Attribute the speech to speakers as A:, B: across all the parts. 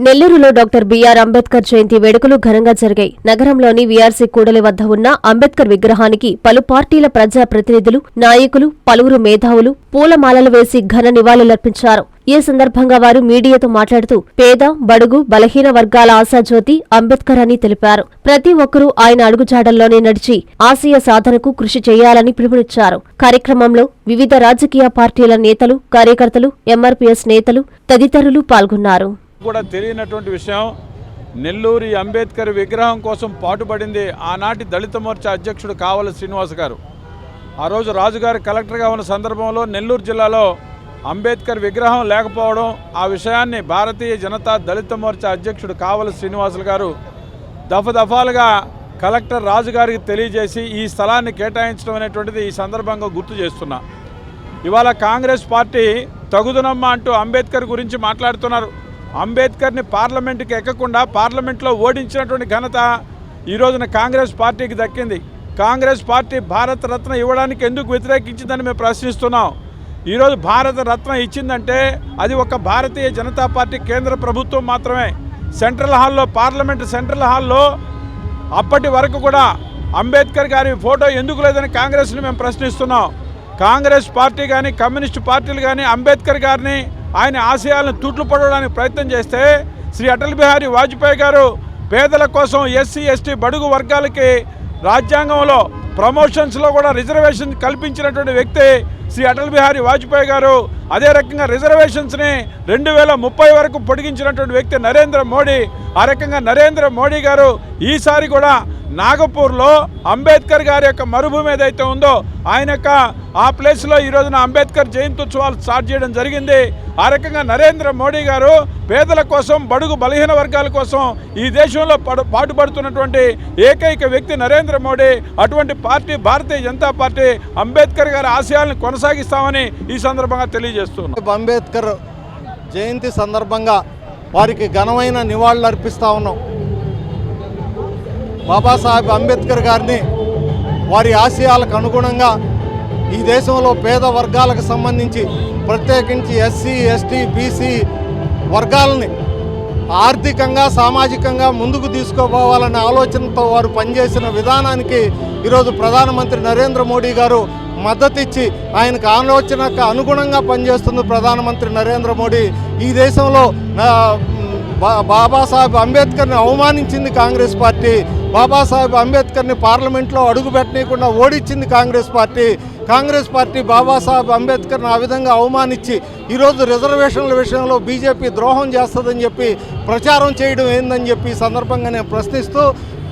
A: నెల్లూరులో doctor BR Ambedkar జయంతి వేడుకలు ఘనంగా జరిగాయి. నగరంలోని వీఆర్సీ కూడలి వద్ద ఉన్న అంబేద్కర్ విగ్రహానికి పలు పార్టీల ప్రజా ప్రతినిధులు, నాయకులు, పలువురు మేధావులు పూలమాలలు వేసి ఘన నివాళులర్పించారు. ఈ సందర్భంగా వారు మీడియాతో మాట్లాడుతూ పేద, బడుగు, బలహీన వర్గాల ఆశాజ్యోతి అంబేద్కర్ అని తెలిపారు. ప్రతి ఒక్కరూ ఆయన అడుగుజాడల్లోనే నడిచి ఆశయ సాధనకు కృషి చేయాలని పిలుపునిచ్చారు. కార్యక్రమంలో వివిధ రాజకీయ పార్టీల నేతలు, కార్యకర్తలు, ఎంఆర్పీఎస్ నేతలు తదితరులు పాల్గొన్నారు.
B: కూడా తెలియనటువంటి విషయం, నెల్లూరి అంబేద్కర్ విగ్రహం కోసం పాటుపడింది ఆనాటి దళిత మోర్చా అధ్యక్షుడు కావల శ్రీనివాస్ గారు. ఆ రోజు రాజుగారు కలెక్టర్గా ఉన్న సందర్భంలో నెల్లూరు జిల్లాలో అంబేద్కర్ విగ్రహం లేకపోవడం, ఆ విషయాన్ని భారతీయ జనతా దళిత మోర్చా అధ్యక్షుడు కావల శ్రీనివాసులు గారు దఫాలుగా కలెక్టర్ రాజుగారికి తెలియజేసి ఈ స్థలాన్ని కేటాయించడం అనేటువంటిది ఈ సందర్భంగా గుర్తు చేస్తున్నా. ఇవాళ కాంగ్రెస్ పార్టీ తగుదునమ్మ అంటూ అంబేద్కర్ గురించి మాట్లాడుతున్నారు. అంబేద్కర్ని పార్లమెంటుకి ఎక్కకుండా పార్లమెంట్లో ఓడించినటువంటి ఘనత ఈ రోజున కాంగ్రెస్ పార్టీకి దక్కింది. కాంగ్రెస్ పార్టీ భారత రత్న ఇవ్వడానికి ఎందుకు వ్యతిరేకించిందని మేము ప్రశ్నిస్తున్నాం. ఈరోజు భారత రత్న ఇచ్చిందంటే అది ఒక భారతీయ జనతా పార్టీ కేంద్ర ప్రభుత్వం మాత్రమే. సెంట్రల్ హాల్లో, పార్లమెంటు సెంట్రల్ హాల్లో అప్పటి వరకు కూడా అంబేద్కర్ గారి ఫోటో ఎందుకు లేదని కాంగ్రెస్ని మేము ప్రశ్నిస్తున్నాం. కాంగ్రెస్ పార్టీ కానీ, కమ్యూనిస్టు పార్టీలు కానీ అంబేద్కర్ గారిని, ఆయన ఆశయాలను తూట్లు పడడానికి ప్రయత్నం చేస్తే శ్రీ అటల్ బిహారీ వాజ్పేయి గారు పేదల కోసం, ఎస్సీ, ఎస్టీ, బడుగు వర్గాలకి రాజ్యాంగంలో ప్రమోషన్స్లో కూడా రిజర్వేషన్ కల్పించినటువంటి వ్యక్తి శ్రీ అటల్ బిహారీ వాజ్పేయి గారు. అదే రకంగా రిజర్వేషన్స్ని 2030 వరకు పొడిగించినటువంటి వ్యక్తి నరేంద్ర మోడీ. ఆ రకంగా నరేంద్ర మోడీ గారు ఈసారి కూడా నాగపూర్లో అంబేద్కర్ గారి యొక్క మరుభూమి ఏదైతే ఉందో ఆయన యొక్క ఆ ప్లేస్లో ఈ రోజున అంబేద్కర్ జయంత్యుత్సవాలు స్టార్ట్ చేయడం జరిగింది. ఆ రకంగా నరేంద్ర మోడీ గారు పేదల కోసం, బడుగు బలహీన వర్గాల కోసం ఈ దేశంలో పాటుపడుతున్నటువంటి ఏకైక వ్యక్తి నరేంద్ర మోడీ. అటువంటి పార్టీ భారతీయ జనతా పార్టీ అంబేద్కర్ గారి ఆశయాలను కొనసాగిస్తామని ఈ సందర్భంగా తెలియజేస్తున్నాం.
C: అంబేద్కర్ జయంతి సందర్భంగా వారికి ఘనమైన నివాళులు అర్పిస్తూ ఉన్నాం. బాబాసాహెబ్ అంబేద్కర్ గారిని వారి ఆశయాలకు అనుగుణంగా ఈ దేశంలో పేద వర్గాలకు సంబంధించి ప్రత్యేకించి ఎస్సీ, ఎస్టీ, బీసీ వర్గాలని ఆర్థికంగా, సామాజికంగా ముందుకు తీసుకుపోవాలనే ఆలోచనతో వారు పనిచేసిన విధానానికి ఈరోజు ప్రధానమంత్రి నరేంద్ర మోడీ గారు మద్దతిచ్చి ఆయనకు ఆలోచనకు అనుగుణంగా పనిచేస్తుంది ప్రధానమంత్రి నరేంద్ర మోడీ. ఈ దేశంలో బాబాసాహెబ్ అంబేద్కర్ని అవమానించింది కాంగ్రెస్ పార్టీ. బాబాసాహెబ్ అంబేద్కర్ని పార్లమెంట్లో అడుగుపెట్టనీయకుండా ఓడించింది కాంగ్రెస్ పార్టీ. కాంగ్రెస్ పార్టీ బాబాసాహెబ్ అంబేద్కర్ని ఆ విధంగా అవమానించి ఈరోజు రిజర్వేషన్ల విషయంలో బీజేపీ ద్రోహం చేస్తుందని చెప్పి ప్రచారం చేయడం ఏందని చెప్పి ఈ సందర్భంగా నేను ప్రశ్నిస్తూ,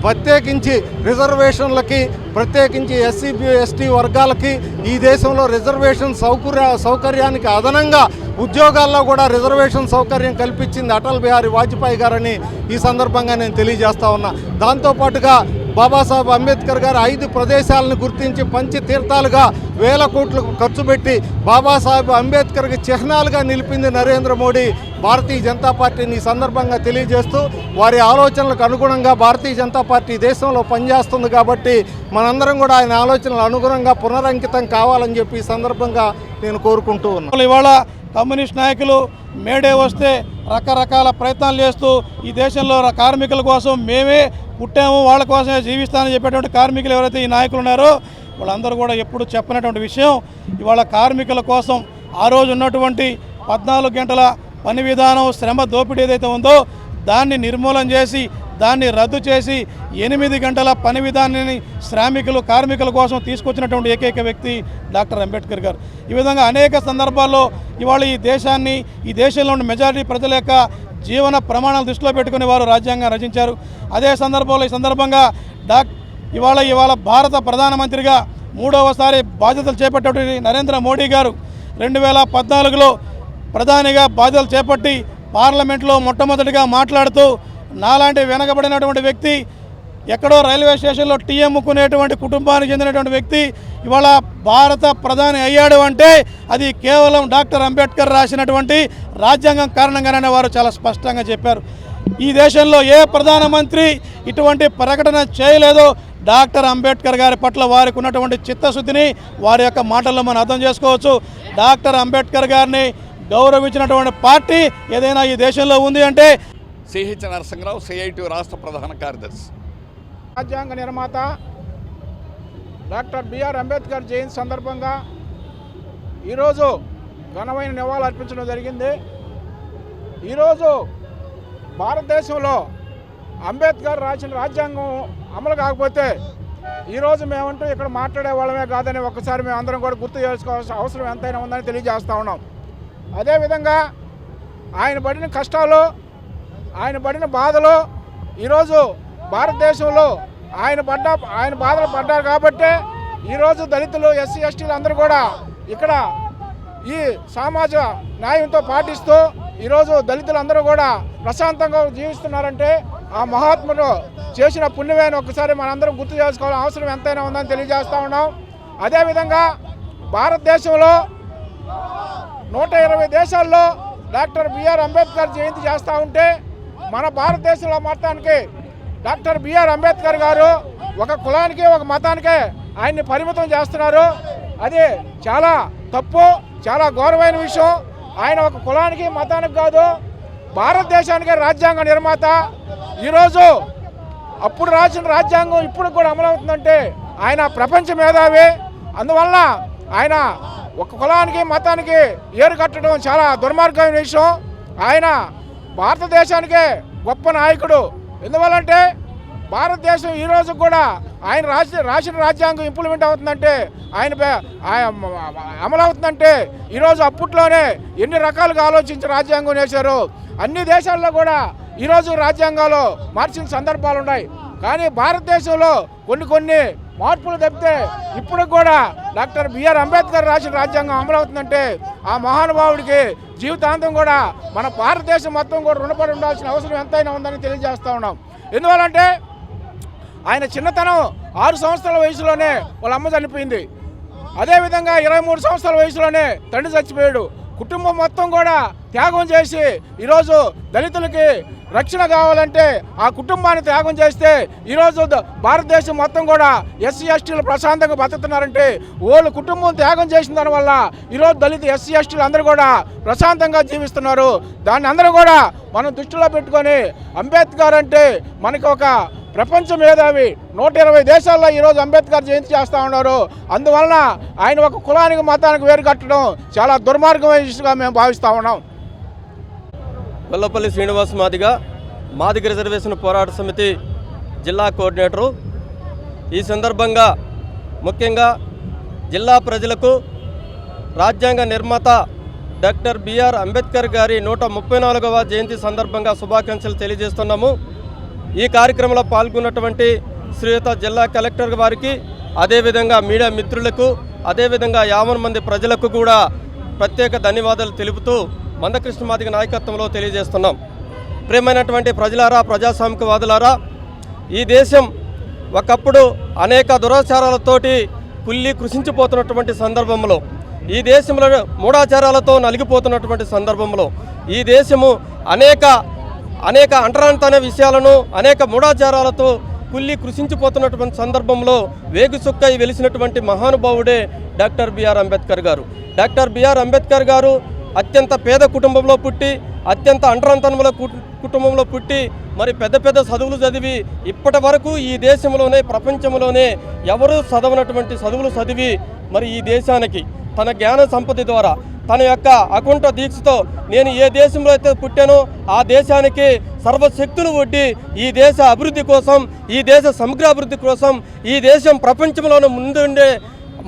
C: ప్రత్యేకించి రిజర్వేషన్లకి, ప్రత్యేకించి ఎస్సీ, ఎస్టీ వర్గాలకి ఈ దేశంలో రిజర్వేషన్ సౌకర్యానికి అదనంగా ఉద్యోగాల్లో కూడా రిజర్వేషన్ సౌకర్యం కల్పించింది అటల్ బిహారీ వాజ్పేయి గారని ఈ సందర్భంగా నేను తెలియజేస్తా ఉన్నా. దాంతోపాటుగా బాబాసాహెబ్ అంబేద్కర్ గారు 5 ప్రదేశాలను గుర్తించి పంచతీర్థాలుగా 1000 కోట్లు ఖర్చు పెట్టి బాబాసాహెబ్ అంబేద్కర్కి చిహ్నాలుగా నిలిపింది నరేంద్ర మోడీ. భారతీయ జనతా పార్టీని ఈ సందర్భంగా తెలియజేస్తూ వారి ఆలోచనలకు అనుగుణంగా భారతీయ జనతా పార్టీ దేశంలో పనిచేస్తుంది కాబట్టి మనందరం కూడా ఆయన ఆలోచనలకు అనుగుణంగా పునరంకితం కావాలని చెప్పి ఈ సందర్భంగా నేను కోరుకుంటూ ఉన్నాను.
D: ఇవాళ కమ్యూనిస్ట్ నాయకులు మేడే వస్తే రకరకాల ప్రయత్నాలు చేస్తూ ఈ దేశంలో కార్మికుల కోసం మేమే పుట్టాము, వాళ్ళ కోసమే జీవిస్తానని చెప్పేటువంటి కార్మికులు ఎవరైతే ఈ నాయకులు ఉన్నారో వాళ్ళందరూ కూడా ఎప్పుడు చెప్పినటువంటి విషయం, ఇవాళ కార్మికుల కోసం ఆ రోజు ఉన్నటువంటి 14 గంటల పని విధానం, శ్రమ దోపిడీ ఏదైతే ఉందో దాన్ని నిర్మూలన చేసి, దాన్ని రద్దు చేసి 8 గంటల పని విధానాన్ని శ్రామికులు, కార్మికుల కోసం తీసుకొచ్చినటువంటి ఏకైక వ్యక్తి డాక్టర్ అంబేద్కర్ గారు. ఈ విధంగా అనేక సందర్భాల్లో ఇవాళ ఈ దేశాన్ని, ఈ దేశంలో ఉన్న మెజారిటీ ప్రజల యొక్క జీవన ప్రమాణాలు దృష్టిలో పెట్టుకుని వారు రాజ్యాంగం రచించారు. అదే సందర్భంలో ఈ సందర్భంగా ఇవాళ భారత ప్రధానమంత్రిగా 3వసారి బాధ్యతలు చేపట్టినటువంటి నరేంద్ర మోడీ గారు 2014లో ప్రధానిగా బాధ్యతలు చేపట్టి పార్లమెంట్లో మొట్టమొదటిగా మాట్లాడుతూ నాలాంటి వెనకబడినటువంటి వ్యక్తి, ఎక్కడో రైల్వే స్టేషన్లో టీ అమ్ముకునేటువంటి కుటుంబానికి చెందినటువంటి వ్యక్తి ఇవాళ భారత ప్రధాని అయ్యాడు అంటే అది కేవలం డాక్టర్ అంబేద్కర్ రాసినటువంటి రాజ్యాంగం కారణంగానే వారు చాలా స్పష్టంగా చెప్పారు. ఈ దేశంలో ఏ ప్రధానమంత్రి ఇటువంటి ప్రకటన చేయలేదో డాక్టర్ అంబేద్కర్ గారి పట్ల వారికి ఉన్నటువంటి చిత్తశుద్ధిని వారి యొక్క మాటల్లో మనం అర్థం చేసుకోవచ్చు. డాక్టర్ అంబేద్కర్ గారిని గౌరవించినటువంటి పార్టీ ఏదైనా ఈ దేశంలో ఉంది అంటే
E: సిహెచ్ నరసింహరావు, సిఐటి రాష్ట్ర ప్రధాన కార్యదర్శి.
F: రాజ్యాంగ నిర్మాత డాక్టర్ బిఆర్ అంబేద్కర్ జయంతి సందర్భంగా ఈరోజు ఘనమైన నివాళులు అర్పించడం జరిగింది. ఈరోజు భారతదేశంలో అంబేద్కర్ రాసిన రాజ్యాంగం అమలు కాకపోతే ఈరోజు మేమంటూ ఇక్కడ మాట్లాడే వాళ్ళమే కాదని ఒక్కసారి మేము అందరం కూడా గుర్తు చేసుకోవాల్సిన అవసరం ఎంతైనా ఉందని తెలియజేస్తూ ఉన్నాం. అదేవిధంగా ఆయన పడిన కష్టాలు, ఆయన పడిన బాధలు ఈరోజు భారతదేశంలో ఆయన బాధలు పడ్డారు కాబట్టే ఈరోజు దళితులు, ఎస్సీ, ఎస్టీలు అందరూ కూడా ఇక్కడ ఈ సామాజిక న్యాయంతో పాటిస్తూ ఈరోజు దళితులందరూ కూడా ప్రశాంతంగా జీవిస్తున్నారంటే ఆ మహాత్ముడు చేసిన పుణ్యమేని ఒక్కసారి మనందరం గుర్తు చేసుకోవాల్సిన అవసరం ఎంతైనా ఉందని తెలియజేస్తూ ఉన్నాం. అదేవిధంగా భారతదేశంలో 120 దేశాల్లో డాక్టర్ బిఆర్ అంబేద్కర్ జయంతి చేస్తూ ఉంటే మన భారతదేశంలో మొత్తానికి డాక్టర్ బిఆర్ అంబేద్కర్ గారు ఒక కులానికి, ఒక మతానికే ఆయన్ని పరిమితం చేస్తున్నారు. అది చాలా తప్పు, చాలా ఘోరమైన విషయం. ఆయన ఒక కులానికి, మతానికి కాదు, భారతదేశానికే రాజ్యాంగ నిర్మాత. ఈరోజు అప్పుడు రాసిన రాజ్యాంగం ఇప్పుడు కూడా అమలవుతుందంటే ఆయన ప్రపంచ మేధావి. అందువల్ల ఆయన ఒక కులానికి, మతానికి ఏరు కట్టడం చాలా దుర్మార్గమైన విషయం. ఆయన భారతదేశానికే గొప్ప నాయకుడు. ఎందువల్లంటే భారతదేశం ఈరోజు కూడా ఆయన రాసిన రాజ్యాంగం ఇంప్లిమెంట్ అవుతుందంటే, ఆయన అమలవుతుందంటే ఈరోజు అప్పట్లోనే ఎన్ని రకాలుగా ఆలోచించి రాజ్యాంగం వేశారు. అన్ని దేశాల్లో కూడా ఈరోజు రాజ్యాంగాలు మార్చిన సందర్భాలు ఉన్నాయి. కానీ భారతదేశంలో కొన్ని మార్పులు తప్పితే ఇప్పుడు కూడా డాక్టర్ బిఆర్ అంబేద్కర్ రాసిన రాజ్యాంగం అమలవుతుందంటే ఆ మహానుభావుడికి జీవితాంతం కూడా మన భారతదేశం మొత్తం కూడా రుణపడి ఉండాల్సిన అవసరం ఎంతైనా ఉందని తెలియజేస్తూ ఉన్నాం. ఎందువల్లంటే ఆయన చిన్నతనం 6 సంవత్సరాల వయసులోనే వాళ్ళ అమ్మ చనిపోయింది. అదేవిధంగా 23 సంవత్సరాల వయసులోనే తండ్రి చచ్చిపోయాడు. కుటుంబం మొత్తం కూడా త్యాగం చేసి ఈరోజు దళితులకి రక్షణ కావాలంటే ఆ కుటుంబాన్ని త్యాగం చేస్తే ఈరోజు భారతదేశం మొత్తం కూడా ఎస్సీ, ఎస్టీలు ప్రశాంతంగా బతుకుతున్నారంటే వాళ్ళు కుటుంబం త్యాగం చేసిన దానివల్ల ఈరోజు దళిత, ఎస్సీ, ఎస్టీలు అందరూ కూడా ప్రశాంతంగా జీవిస్తున్నారు. దాన్ని అందరూ కూడా మనం దృష్టిలో పెట్టుకొని అంబేద్కర్ అంటే మనకి ఒక ప్రపంచ మేధావి. 120 దేశాల్లో ఈరోజు అంబేద్కర్ జయంతి చేస్తూ ఉన్నారు. అందువలన ఆయన ఒక కులానికి, మతానికి వేరు కట్టడం చాలా దుర్మార్గమైన విషయంగా మేము భావిస్తూ ఉన్నాం.
G: వెల్లపల్లి శ్రీనివాస్ మాదిగ రిజర్వేషన్ పోరాట సమితి జిల్లా కోఆర్డినేటరు. ఈ సందర్భంగా ముఖ్యంగా జిల్లా ప్రజలకు రాజ్యాంగ నిర్మాత డాక్టర్ బిఆర్ అంబేద్కర్ గారి 134వ జయంతి సందర్భంగా శుభాకాంక్షలు తెలియజేస్తున్నాము. ఈ కార్యక్రమంలో పాల్గొన్నటువంటి శ్రీయుత జిల్లా కలెక్టర్ వారికి, అదేవిధంగా మీడియా మిత్రులకు, అదేవిధంగా 50 మంది ప్రజలకు కూడా ప్రత్యేక ధన్యవాదాలు తెలుపుతూ మందకృష్ణ మాదిగ నాయకత్వంలో తెలియజేస్తున్నాం. ప్రియమైనటువంటి ప్రజలారా, ప్రజాస్వామికవాదులారా, ఈ దేశం ఒకప్పుడు అనేక దురాచారాలతోటి కుళ్ళి కృషించిపోతున్నటువంటి సందర్భంలో, ఈ దేశంలో మూఢాచారాలతో నలిగిపోతున్నటువంటి సందర్భంలో, ఈ దేశము అనేక అంటరానితన విషయాలను, అనేక మూఢాచారాలతో కుళ్ళి కృషించిపోతున్నటువంటి సందర్భంలో వేగుసుక్కై వెలిసినటువంటి మహానుభావుడే డాక్టర్ బిఆర్ అంబేద్కర్ గారు. డాక్టర్ బిఆర్ అంబేద్కర్ గారు అత్యంత పేద కుటుంబంలో పుట్టి, అత్యంత అంటరానితనంలో కుటుంబంలో పుట్టి, మరి పెద్ద చదువులు చదివి ఇప్పటి వరకు ఈ దేశంలోనే, ప్రపంచంలోనే ఎవరూ చదవనటువంటి చదువులు చదివి మరి ఈ దేశానికి తన జ్ఞాన సంపత్తి ద్వారా, తన యొక్క అకుంఠ దీక్షతో నేను ఏ దేశంలో అయితే పుట్టానో ఆ దేశానికి సర్వశక్తులు ఒడ్డి ఈ దేశ అభివృద్ధి కోసం, ఈ దేశ సమగ్ర అభివృద్ధి కోసం, ఈ దేశం ప్రపంచంలోనే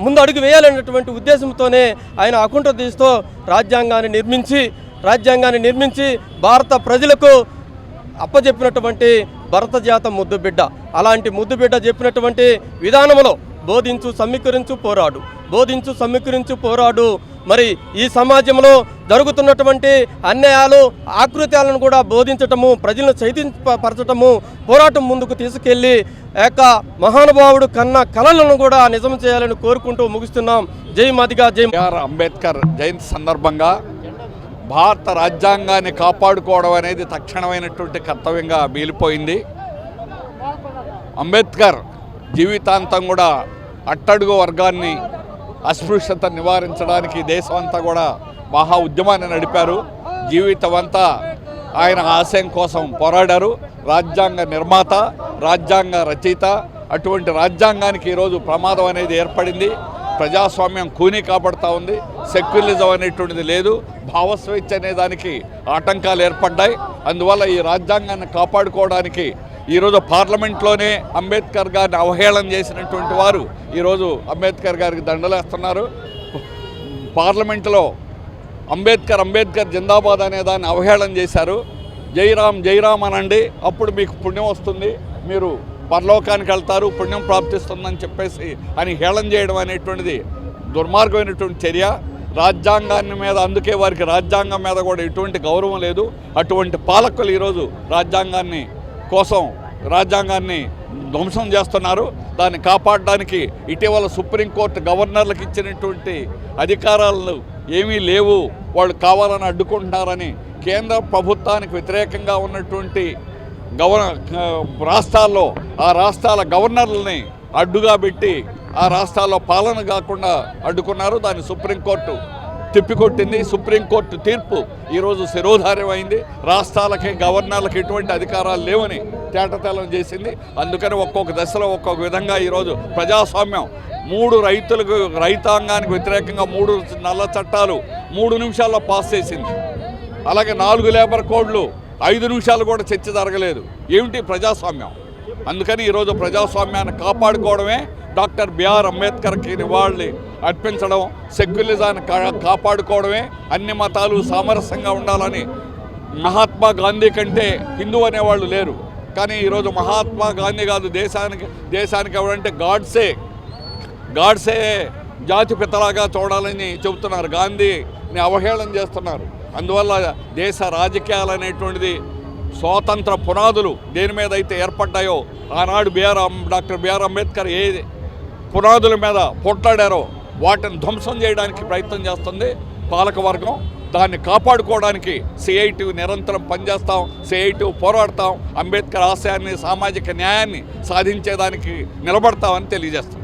G: ముందు అడుగు వేయాలనేటువంటి ఉద్దేశంతోనే ఆయన అకుంఠ దీక్షతో రాజ్యాంగాన్ని నిర్మించి భారత ప్రజలకు అప్పచెప్పినటువంటి భరతజాత ముద్దుబిడ్డ. అలాంటి ముద్దుబిడ్డ చెప్పినటువంటి విధానంలో బోధించు సమీకరించు పోరాడు. మరి ఈ సమాజంలో జరుగుతున్నటువంటి అన్యాయాలు, ఆకృత్యాలను కూడా బోధించటము, ప్రజలను చైతన్యపరచటము, పోరాటం ముందుకు తీసుకెళ్లి ఏక మహానుభావుడు కన్న కళలను కూడా నిజం చేయాలని కోరుకుంటూ ముగిస్తున్నాం. జై మాదిగా, జై.
E: బిఆర్ అంబేద్కర్ జయంతి సందర్భంగా భారత రాజ్యాంగాన్ని కాపాడుకోవడం అనేది తక్షణమైనటువంటి కర్తవ్యంగా మిగిలిపోయింది. అంబేద్కర్ జీవితాంతం కూడా అట్టడుగు వర్గాన్ని, అస్పృశ్యత నివారించడానికి దేశం అంతా కూడా మహా ఉద్యమాన్ని నడిపారు. జీవితం అంతా ఆయన ఆశయం కోసం పోరాడారు. రాజ్యాంగ నిర్మాత, రాజ్యాంగ రచయిత. అటువంటి రాజ్యాంగానికి ఈరోజు ప్రమాదం అనేది ఏర్పడింది. ప్రజాస్వామ్యం కూనీ కాబడతా ఉంది. సెక్యులరిజం అనేటువంటిది లేదు. భావస్వేచ్ఛ అనే దానికి ఆటంకాలు ఏర్పడ్డాయి. అందువల్ల ఈ రాజ్యాంగాన్ని కాపాడుకోవడానికి ఈరోజు పార్లమెంట్లోనే అంబేద్కర్ గారిని అవహేళన చేసినటువంటి వారు ఈరోజు అంబేద్కర్ గారికి దండలేస్తున్నారు. పార్లమెంటులో అంబేద్కర్ జిందాబాద్ అనే దాన్ని అవహేళన చేశారు. జైరామ్ అనండి, అప్పుడు మీకు పుణ్యం వస్తుంది, మీరు పరలోకానికి వెళ్తారు, పుణ్యం ప్రాప్తిస్తుందని చెప్పేసి అని హేళన చేయడం అనేటువంటిది దుర్మార్గమైనటువంటి చర్య. రాజ్యాంగాన్ని మీద, అందుకే వారికి రాజ్యాంగం మీద కూడా ఎటువంటి గౌరవం లేదు. అటువంటి పాలకులు ఈరోజు రాజ్యాంగాన్ని ధ్వంసం చేస్తున్నారు. దాన్ని కాపాడడానికి ఇటీవల సుప్రీంకోర్టు గవర్నర్లకు ఇచ్చినటువంటి అధికారాలు ఏమీ లేవు, వాళ్ళు కావాలని అడ్డుకుంటున్నారని కేంద్ర ప్రభుత్వానికి వ్యతిరేకంగా ఉన్నటువంటి రాష్ట్రాల్లో ఆ రాష్ట్రాల గవర్నర్లని అడ్డుగా పెట్టి ఆ రాష్ట్రాల్లో పాలన కాకుండా అడ్డుకున్నారు. దాన్ని సుప్రీంకోర్టు తిప్పికొట్టింది. సుప్రీంకోర్టు తీర్పు ఈరోజు శిరోధార్యమైంది. రాష్ట్రాలకి, గవర్నర్లకు ఎటువంటి అధికారాలు లేవని తేటతెల్లం చేసింది. అందుకని ఒక్కొక్క దశలో ఒక్కొక్క విధంగా ఈరోజు ప్రజాస్వామ్యం 3 రైతాంగానికి వ్యతిరేకంగా 3 నల్ల చట్టాలు 3 నిమిషాల్లో పాస్ చేసింది. అలాగే 4 లేబర్ కోడ్లు 5 నిమిషాలు కూడా చర్చ జరగలేదు. ఏమిటి ప్రజాస్వామ్యం? అందుకని ఈరోజు ప్రజాస్వామ్యాన్ని కాపాడుకోవడమే, డాక్టర్ బిఆర్ అంబేద్కర్కి నివాళి అర్పించడం, సెక్యులరిజాన్ని కాపాడుకోవడమే. అన్ని మతాలు సామరస్యంగా ఉండాలని మహాత్మా గాంధీ కంటే హిందూ అనేవాళ్ళు లేరు. కానీ ఈరోజు మహాత్మా గాంధీ కాదు, దేశానికి ఎవరంటే గాడ్సే జాతి పితలాగా చూడాలని చెబుతున్నారు. గాంధీని అవహేళన చేస్తున్నారు. అందువల్ల దేశ రాజకీయాలు అనేటువంటిది స్వాతంత్ర పునాదులు దేని మీద అయితే ఏర్పడ్డాయో, ఆనాడు డాక్టర్ బిఆర్ అంబేద్కర్ ఏ పునాదుల మీద పోట్లాడారో వాటిని ధ్వంసం చేయడానికి ప్రయత్నం చేస్తుంది పాలకవర్గం. దాన్ని కాపాడుకోవడానికి సిఐటి నిరంతరం పనిచేస్తాం, సిఐటి పోరాడతాం, అంబేద్కర్ ఆశయాన్ని, సామాజిక న్యాయాన్ని సాధించేదానికి నిలబడతామని తెలియజేస్తాం.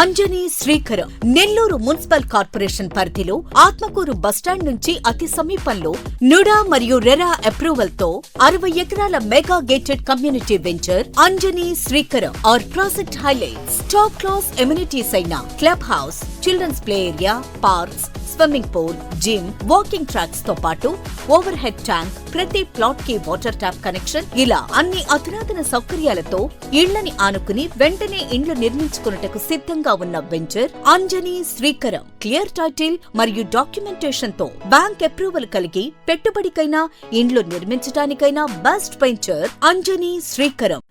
H: అంజనీ శ్రీకరం నెల్లూరు మున్సిపల్ కార్పొరేషన్ పరిధిలో ఆత్మకూరు బస్టాండ్ నుంచి అతి సమీపంలో నుడా మరియు రెరా అప్రూవల్ తో 60 ఎకరాల mega gated community venture Anjani Srikaram. Our project highlights: top class amenities అయిన club house, children's play area, parks, swimming pool, gym, walking tracks తో పాటు ఓవర్ హెడ్ ట్యాంక్, ప్రతి ప్లాట్ కి వాటర్ ట్యాప్ కనెక్షన్, ఇలా అన్ని అధునాతన సౌకర్యాలతో ఇళ్లని ఆనుకుని వెంటనే ఇండ్లు నిర్మించుకున్నటకు సిద్ధంగా ఉన్న venture Anjani Srikaram. Clear title మరియు డాక్యుమెంటేషన్ తో బ్యాంక్ అప్రూవల్ కలిగి పెట్టుబడికైనా ఇండ్లు నిర్మించడానికైనా బెస్ట్ వెంచర్ అంజనీ శ్రీకరం.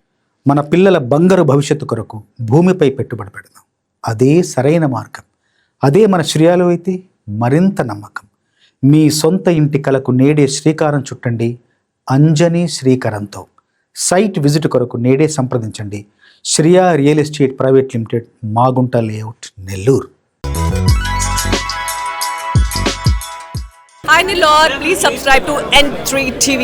I: మన పిల్లల బంగారు భవిష్యత్తు కొరకు భూమిపై పెట్టుబడి పెడదాం. అదే సరైన మార్గం. అదే మన శ్రేయాలు అయితే మరింత నమ్మకం. మీ సొంత ఇంటి కలకు నేడే శ్రీకారం చుట్టండి అంజనీ శ్రీకరంతో. సైట్ విజిట్ కొరకు నేడే సంప్రదించండి. Shriya real estate private limited, Magunta layout, Nellore.
J: Hi Nellore, please subscribe to N3 TV.